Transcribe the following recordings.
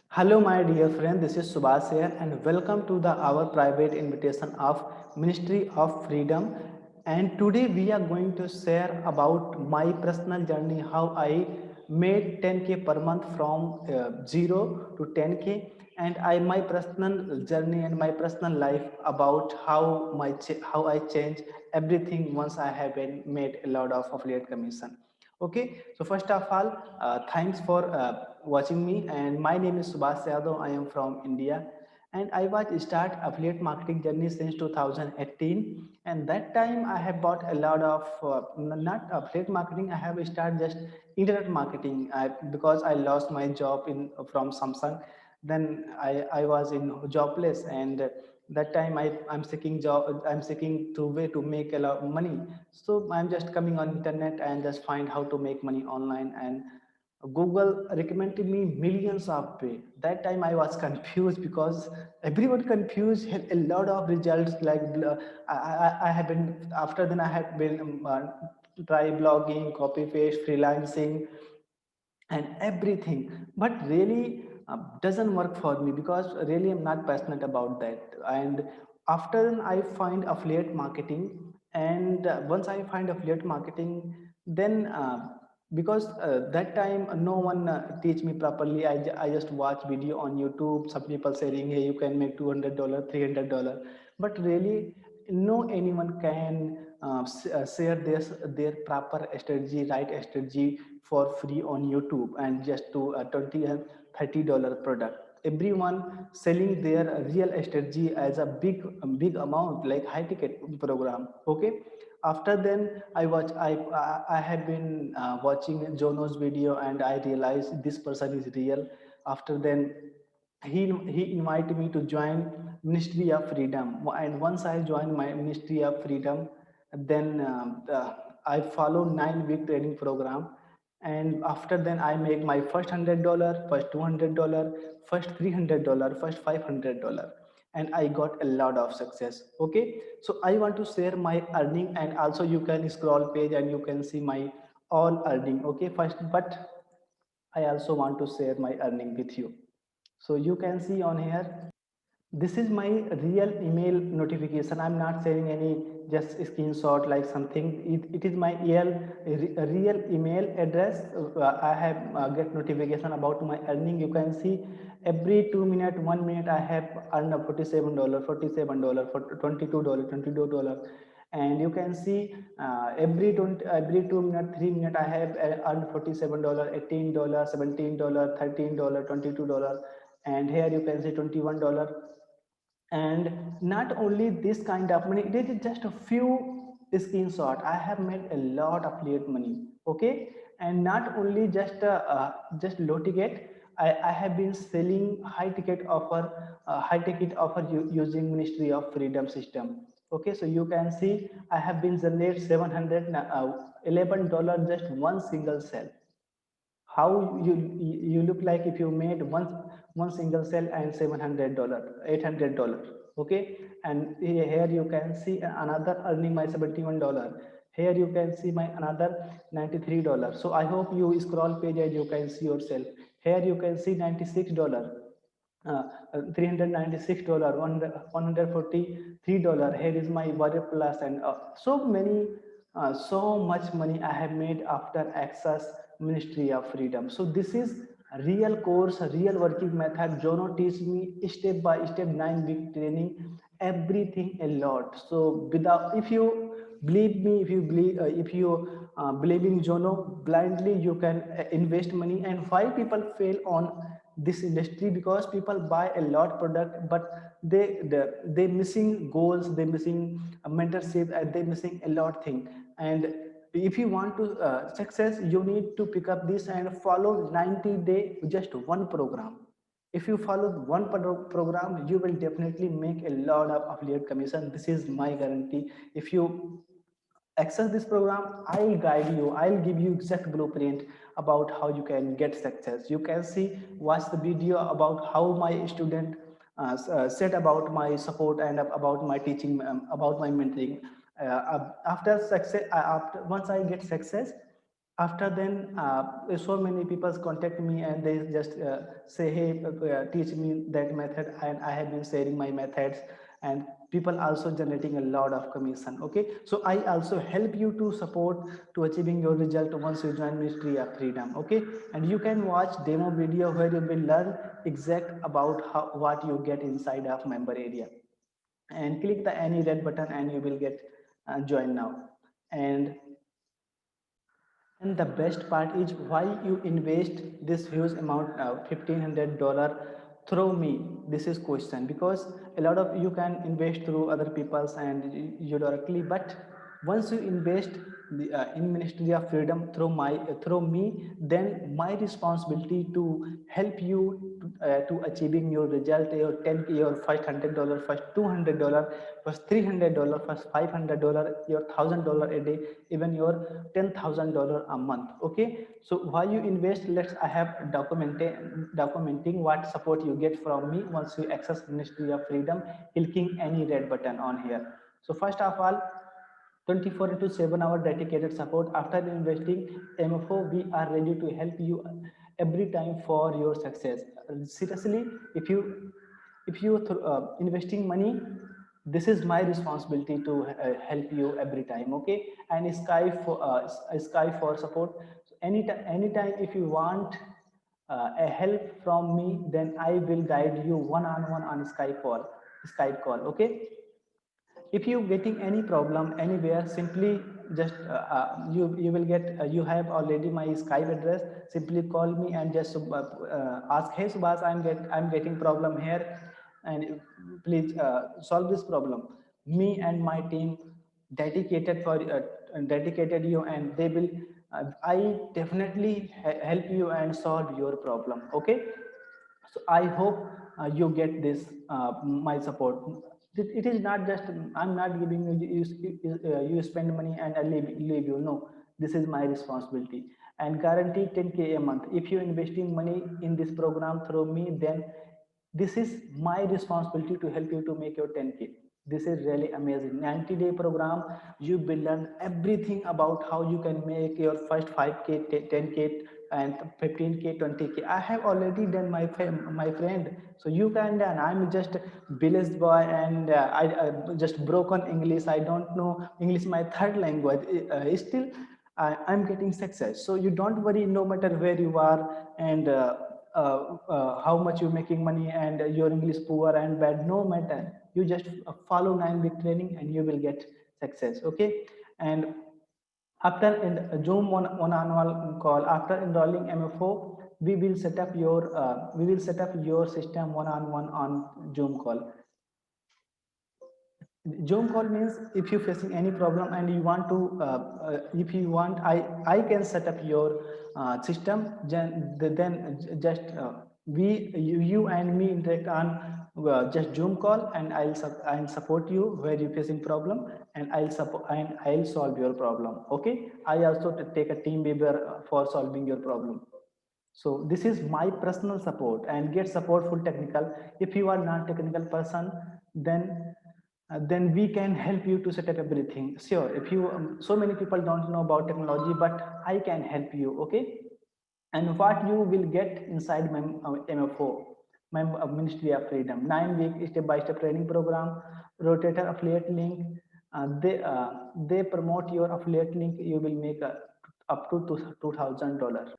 Hello, my dear friend. This is Subhas here, and welcome to the our private invitation of Ministry of Freedom. And today we are going to share about my personal journey, how I made 10K per month from zero to 10K, and my personal journey and my personal life about how I change everything once I have been made a lot of affiliate commission. Okay, so first of all, thanks for watching me. And my name is Subhas Yadav. I am from India, and I was start affiliate marketing journey since 2018. And that time I have bought a lot of not affiliate marketing. I have started just internet marketing because I lost my job in from Samsung. Then I was in jobless, and that time I'm seeking job. I'm seeking to way to make a lot of money. So I'm just coming on internet and just find how to make money online, and Google recommended me millions of way. That time I was confused because everyone confused, had a lot of results like I have been after then I have been try blogging, copy paste, freelancing, and everything, but really doesn't work for me because really I'm not passionate about that. And after I find affiliate marketing, and once I find affiliate marketing, then because that time no one teach me properly. I just watch video on YouTube, some people saying hey you can make $200, $300, but really no anyone can share their proper strategy, right strategy for free on YouTube and just to a 20 and $30 product. Everyone selling their real strategy as a big amount like high ticket program. Okay, after then I have been watching Jono's video, and I realized this person is real. After then he invited me to join Ministry of Freedom, and once I joined my Ministry of Freedom, then I follow 9 week training program. And after then I make my first $100, first $200, first $300, first $500, and I got a lot of success. Okay, so I want to share my earning, and also you can scroll page and you can see my all earning. Okay, first, but I also want to share my earning with you. So you can see on here, this is my real email notification. I'm not sharing any just screenshot like something. It is my real email address. I have get notification about my earning. You can see every 2 minute 1 minute I have earned $47, $47, for $22, $22. And you can see every 2 minute 3 minute I have earned $47, $18, $17, $13, $22. And here you can see $21. And not only this kind of money, it is just a few screenshot. I have made a lot of affiliate money. Okay, and not only just low ticket, I have been selling high ticket offer using Ministry of Freedom system. Okay, so you can see I have been generate $711 just one single sale. How you look like if you made one single sale and $700, $800. Okay, and here you can see another earning my $71. Here you can see my another $93. So I hope you scroll page and you can see yourself. Here you can see $96, uh, $396, 143. Here is my Warrior Plus, and so many, so much money I have made after access Ministry of Freedom. So this is a real course, a real working method. Jono teach me step by step, 9 week training, everything a lot. So without, if you believe me, if you believe in Jono blindly, you can invest money. And why people fail on this industry? Because people buy a lot product, but they missing goals, they missing mentorship, and they missing a lot thing. And if you want to success, you need to pick up this and follow 90-day just one program. If you follow one program, you will definitely make a lot of affiliate commission. This is my guarantee. If you access this program, I'll guide you, I'll give you exact blueprint about how you can get success. You can see, watch the video about how my student said about my support and about my teaching, about my mentoring. After success, after once I get success, After then, so many people contact me and they just say, hey, teach me that method, and I have been sharing my methods, and people also generating a lot of commission. Okay, so I also help you to support to achieving your result once you join Ministry of Freedom. Okay, and you can watch demo video where you will learn exact about how what you get inside of member area, and click the any red button and you will get join now. And the best part is why you invest this huge amount, $1,500 through me. This is question because a lot of you can invest through other people's and you directly, but once you invest in Ministry of Freedom through me, then my responsibility to help you to achieving your result, your 10K, your $500, first $200, first $300, first $500, your $1,000 a day, even your $10,000 a month. Okay, so why you invest? Let's I have documenting what support you get from me once you access Ministry of Freedom, clicking any red button on here. So first of all, 24 into 7 hour dedicated support. After investing MFO, we are ready to help you every time for your success. Seriously, if you investing money, this is my responsibility to help you every time. Okay, and sky for support. So anytime if you want a help from me, then I will guide you one on one on Skype call. Okay, if you getting any problem anywhere, simply just you will get you have already my Skype address. Simply call me and just ask, hey Subhas, I'm getting problem here, and please solve this problem. Me and my team dedicated you, and they will I definitely help you and solve your problem. Okay, so I hope you get this my support. It is not just I'm not giving you spend money and I leave you. No, this is my responsibility, and guarantee 10K a month. If you investing money in this program through me, then this is my responsibility to help you to make your 10K. This is really amazing 90-day program. You will learn everything about how you can make your first 5K, 10K, and 15K, 20K. I have already done my friend, so you can done. I'm just village boy, and I just broken English. I don't know English, my third language. Still I'm getting success. So you don't worry, no matter where you are, and how much you're making money, and your English poor and bad, no matter. You just follow 9 week training and you will get success. Okay, and after in Zoom one-on-one call, after enrolling MFO, we will set up your system one-on-one on Zoom call. Zoom call means if you're facing any problem and you want to, if you want, I can set up your system. Then just you and me interact on just Zoom call, and I'll support you where you're facing problem, and I'll solve your problem. Okay. I also take a team member for solving your problem. So this is my personal support, and get support full technical. If you are not technical person, then we can help you to set up everything. Sure, if you so many people don't know about technology, but I can help you. Okay, and what you will get inside my MFO, my Ministry of Freedom 9 week step-by-step training program, rotator affiliate link. They promote your affiliate link. You will make up to $2,000.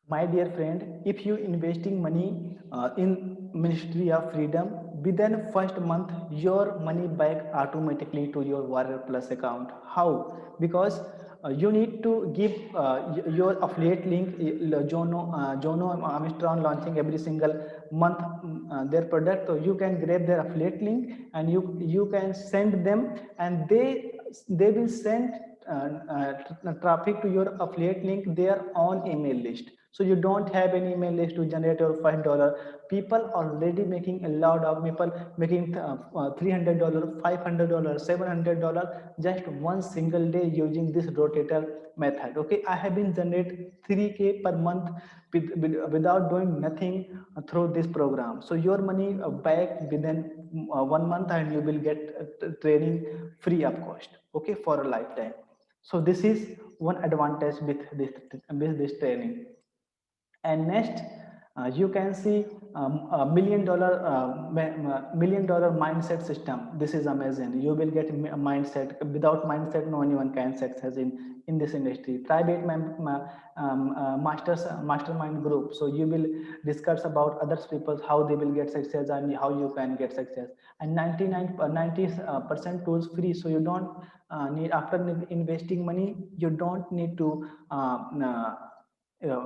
My dear friend, if you investing money in Ministry of Freedom, within first month your money back automatically to your Warrior Plus account. How? Because you need to give your affiliate link. Jono Armstrong launching every single month their product, so you can grab their affiliate link and you can send them, and they will send traffic to your affiliate link their own email list. So you don't have any email list to generate your $5. People already making a lot of people making $300, $500, $700 just one single day using this rotator method. Okay, I have been generate 3K per month without doing nothing through this program. So your money back within 1 month, and you will get training free of cost. Okay, for a lifetime. So this is one advantage with this training. And next, you can see a million dollar mindset system. This is amazing. You will get a mindset. Without mindset, no one can success in this industry. Private mastermind group. So you will discuss about others people, how they will get success and how you can get success. And 90% tools free. So you don't need, after investing money, you don't need to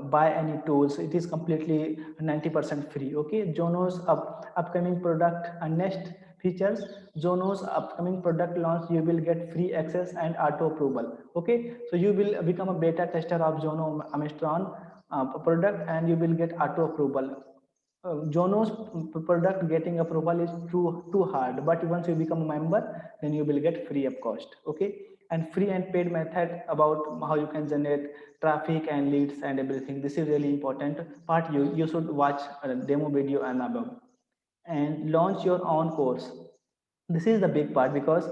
buy any tools. It is completely 90% free. Okay, Jono's upcoming product and next features. Jono's upcoming product launch, you will get free access and auto approval. Okay, so you will become a beta tester of Jono Amistron product, and you will get auto approval. Jono's product getting approval is too hard, but once you become a member, then you will get free of cost. Okay, and free and paid method about how you can generate traffic and leads and everything. This is really important part. You should watch a demo video and above. And launch your own course. This is the big part, because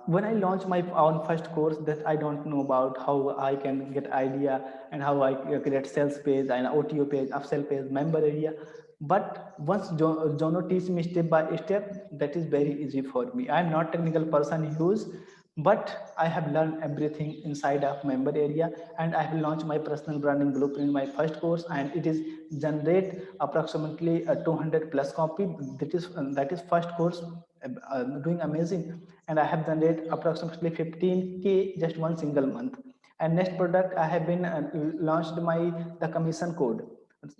when I launched my own first course, that I don't know about how I can get idea and how I create sales page and OTO page, upsell page, member area. But once Jono teach me step by step, that is very easy for me. I am not technical person use, but I have learned everything inside of member area, and I have launched my personal branding blueprint, my first course, and it is generate approximately 200 plus copy. That is first course, doing amazing, and I have generated approximately 15K just one single month. And next product I have been launched my the commission code,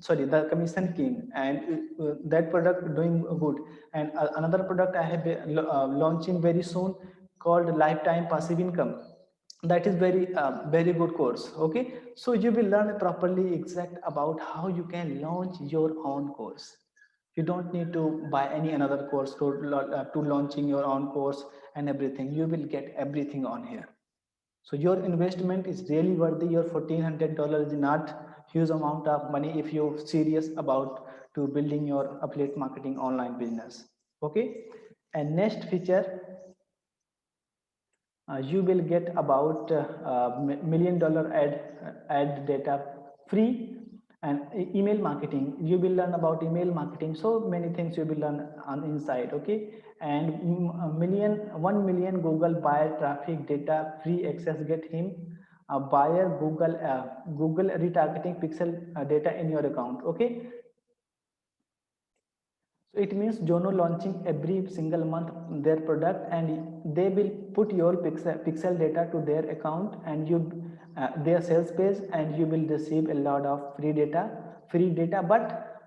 sorry, the commission king, and that product doing good. And another product I have been launching very soon, called lifetime passive income. That is very good course. Okay, so you will learn properly exact about how you can launch your own course. You don't need to buy any another course to launching your own course and everything. You will get everything on here. So your investment is really worthy. Your $1,400 is not huge amount of money if you're serious about to building your affiliate marketing online business. Okay, and next feature, you will get about million dollar ad data free. And email marketing, you will learn about email marketing. So many things you will learn on inside. Okay, and 1 million Google buyer traffic data free access, get him a buyer Google retargeting pixel data in your account. Okay, so it means Jono launching every single month their product, and they will put your pixel data to their account and you their sales page, and you will receive a lot of free data. But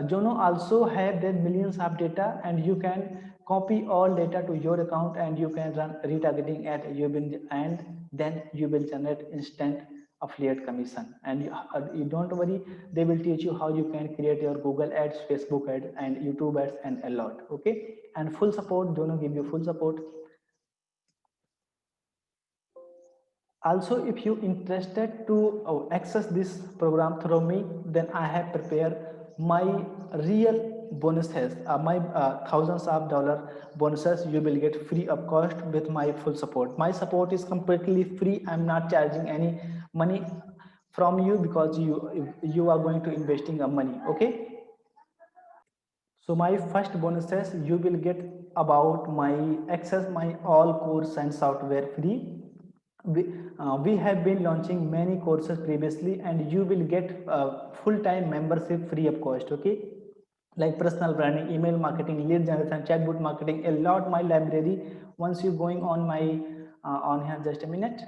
Jono also have their millions of data, and you can copy all data to your account, and you can run retargeting ad. And then you will generate instant affiliate commission. And you don't worry, they will teach you how you can create your Google ads, Facebook ads, and YouTube ads, and a lot. Okay, and full support, Jono give you full support. Also, if you interested to access this program through me, then I have prepared my real bonuses, my thousands of dollar bonuses. You will get free of cost with my full support. My support is completely free. I'm not charging any money from you, because you are going to investing a money. Okay, so my first bonuses, you will get about my access my all course and software free. We have been launching many courses previously, and you will get full-time membership free of cost. Okay, like personal branding, email marketing, lead generation, chatbot marketing, a lot my library. Once you going on my on here, just a minute,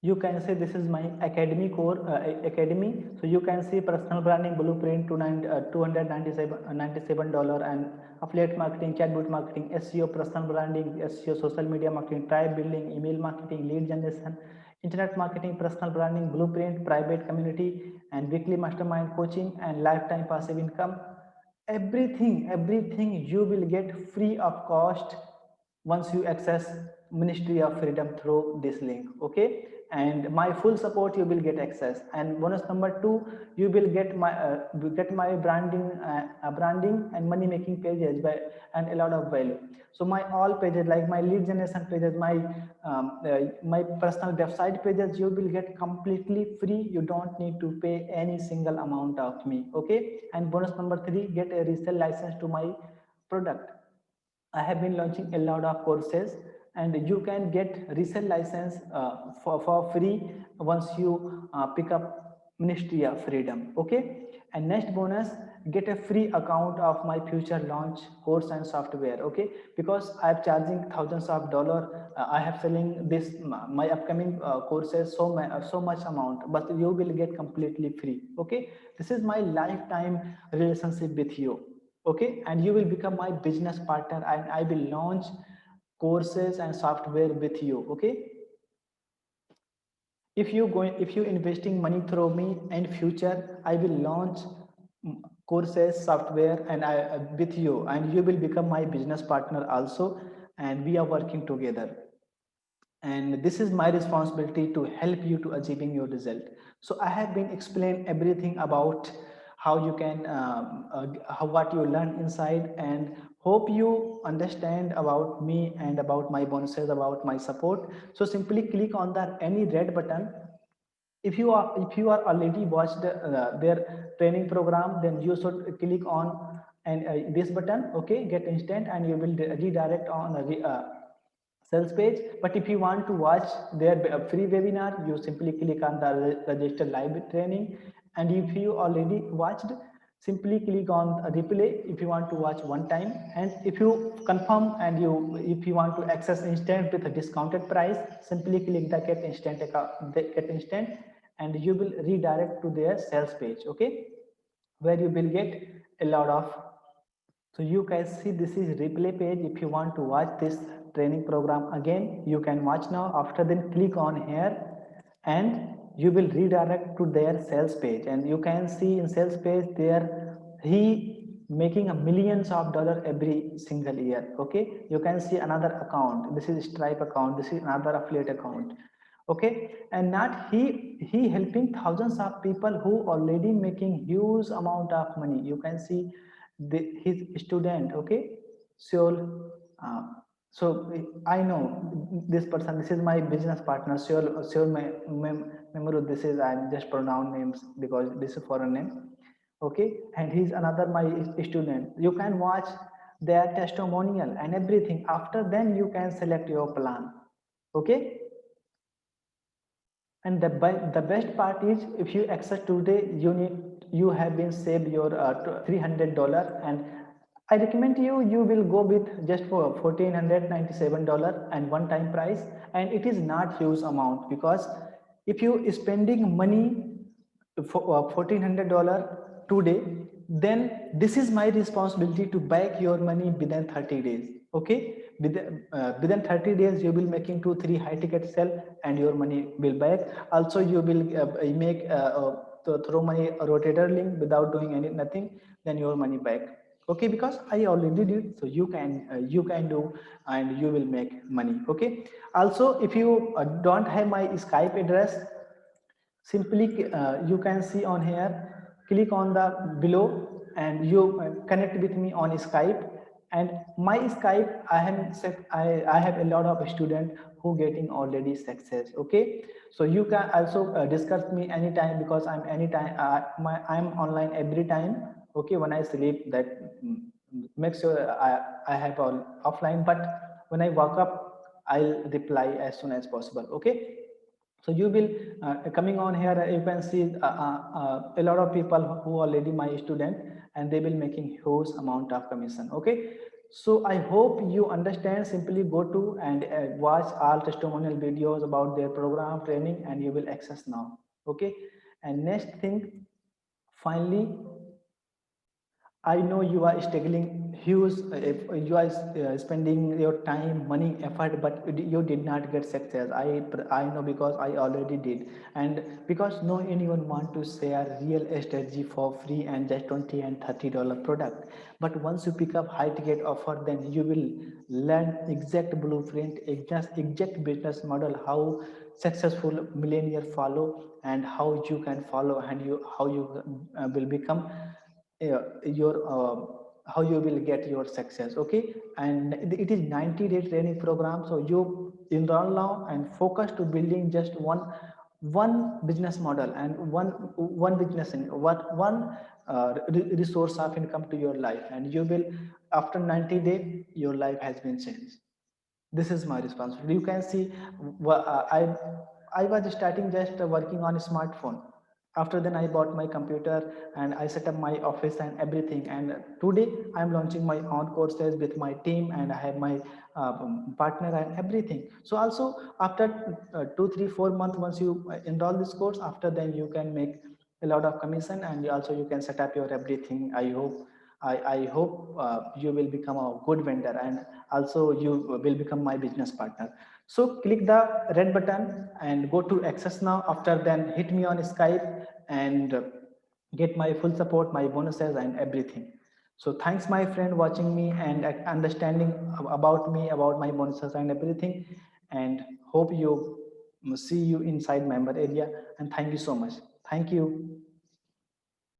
you can say this is my academy core academy. So you can see personal branding blueprint to $297 and affiliate marketing, chatbot marketing, SEO, personal branding, SEO, social media marketing, tribe building, email marketing, lead generation, internet marketing, personal branding blueprint, private community, and weekly mastermind coaching, and lifetime passive income. Everything you will get free of cost once you access Ministry of Freedom through this link. Okay, and my full support, you will get access. And bonus number 2, you will get my branding and money making pages by and a lot of value. So my all pages, like my lead generation pages, my personal website pages, you will get completely free. You don't need to pay any single amount of me. Okay. And bonus number 3, get a resale license to my product. I have been launching a lot of courses, and you can get resale license for free once you pick up Ministry of Freedom. Okay. And next bonus, get a free account of my future launch course and software. Okay. Because I'm charging thousands of dollars. I have selling this my upcoming courses so much amount, but you will get completely free. Okay. This is my lifetime relationship with you. Okay. And you will become my business partner, and I will launch courses and software with you. Okay. If you investing money through me in future, I will launch courses, software, and I with you, and you will become my business partner also, and we are working together. And this is my responsibility to help you to achieving your result. So I have been explained everything about how you can what you learn inside, and hope you understand about me and about my bonuses, about my support. So simply click on that any red button. If you are already watched their training program, then you should click on and this button. Okay, get instant, and you will redirect on sales page. But if you want to watch their free webinar, you simply click on the register live training. And if you already watched, simply click on replay if you want to watch one time. And if you confirm and if you want to access instant with a discounted price, simply click the get instant, and you will redirect to their sales page. Okay, where you will get a lot of. So you guys see, this is replay page. If you want to watch this training program again, you can watch now. After then click on here, and you will redirect to their sales page, and you can see in sales page there he making a millions of dollar every single year. Okay, you can see another account. This is Stripe account, this is another affiliate account. Okay. And not he helping thousands of people who already making huge amount of money. You can see his student. Okay. Seoul. uh, so I know this person. This is my business partner, Seoul Memuru. This is, I'm just pronounce names because this is foreign name. Okay. And he's another my student. You can watch their testimonial and everything. After then you can select your plan. Okay. And the best part is, if you access today, you have been saved your $300. And I recommend you will go with just for $1,497 and one time price. And it is not huge amount, because if you spending money for $1,400 today, then this is my responsibility to back your money within 30 days. Okay. Within 30 days you will making 2-3 high ticket sell, and your money will back. Also you will make throw money rotator link without doing nothing, then your money back. Okay, because I already did. So you can do, and you will make money. Okay. Also, if you don't have my Skype address, simply you can see on here, click on the below, and you connect with me on Skype. And my Skype, I have a lot of students who getting already success. Okay. So you can also discuss me anytime, because I'm online every time. Okay. When I sleep, that make sure I have all offline, but when I wake up, I'll reply as soon as possible. Okay. So you will coming on here, you can see a lot of people who are already my student, and they will making huge amount of commission. Okay. So I hope you understand. Simply go to and watch all testimonial videos about their program training, and you will access now. Okay. And next thing, finally, I know you are struggling huge. If you are spending your time, money, effort, but you did not get success. I know, because I already did, and because no anyone want to share real strategy for free and just $20 and $30 product. But once you pick up high ticket offer, then you will learn exact blueprint, exact business model, how successful millionaire follow, and how you can follow, and how you will become your how you will get your success. Okay, and it is 90-day training program, so you enroll now and focus to building just one business model and one business in what one resource of income to your life, and you will, after 90 days, your life has been changed. This is my responsibility. You can see, I was starting just working on a smartphone. After then I bought my computer and I set up my office and everything, and today I'm launching my own courses with my team, and I have my partner and everything. So also after 2 3 4 months, once you enroll this course, after then you can make a lot of commission, and also you can set up your everything. I hope, I hope you will become a good vendor, and also you will become my business partner. So click the red button and go to access now. After then hit me on Skype and get my full support, my bonuses and everything. So thanks my friend watching me and understanding about me, about my bonuses and everything, and hope you see you inside member area, and thank you so much. Thank you.